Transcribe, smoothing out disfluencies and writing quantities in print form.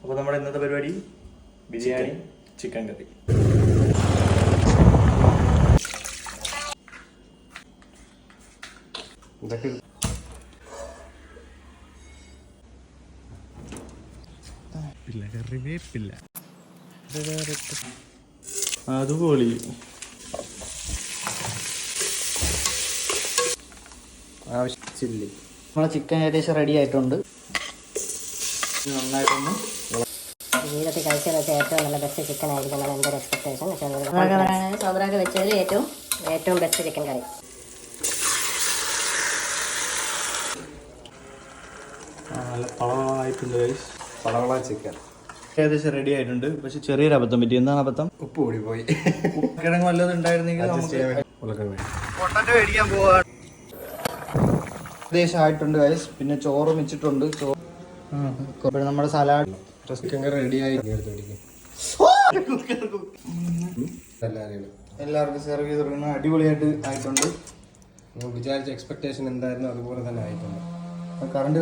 അപ്പോൾ നമ്മുടെ ഇന്നത്തെ പരിപാടി ബിരിയാണി, ചിക്കൻ കറി. കറിവേപ്പില്ല അതുപോലെ ചില്ലി. നമ്മളെ ചിക്കൻ ഏകദേശം റെഡി ആയിട്ടുണ്ട്. നന്നായിട്ടൊന്ന് ജീവിതത്തിൽ കഴിച്ചത് വെച്ച ഏറ്റവും നല്ല ബെസ്റ്റ് ചിക്കൻ ആയിരിക്കും എന്നാണ് എൻ്റെ ഒരു എക്സ്പെക്ടേഷൻ. സോബ്രാക്ക് വെച്ചതിൽ ഏറ്റവും ബെസ്റ്റ് ചിക്കൻ കറി. നല്ല പളവായിട്ടുണ്ട്. പളവള ചിക്കൻ ഏകദേശം റെഡി ആയിട്ടുണ്ട്. പക്ഷെ ചെറിയൊരു അബദ്ധം പറ്റി. എന്താണ് അബദ്ധം? ഉപ്പ് കൂടി പോയി. കിഴങ്ങ് വല്ലതും ഉണ്ടായിരുന്നെങ്കിൽ പൊട്ടറ്റോ മേടിക്കാൻ പോവാണ്. ഏകദേശം ആയിട്ടുണ്ട് ഗൈസ്. പിന്നെ ചോറ് വെച്ചിട്ടുണ്ട്. ചോറ് നമ്മുടെ സലാഡ് ചിക്കൻ കറി റെഡിയായി. എല്ലാവർക്കും സെർവ് ചെയ്ത് തുടങ്ങുന്ന അടിപൊളിയായിട്ട് ആയിട്ടുണ്ട്. വിചാരിച്ച എക്സ്പെക്ടേഷൻ എന്തായിരുന്നു അതുപോലെ തന്നെ ആയിട്ടുണ്ട്. കറണ്ട്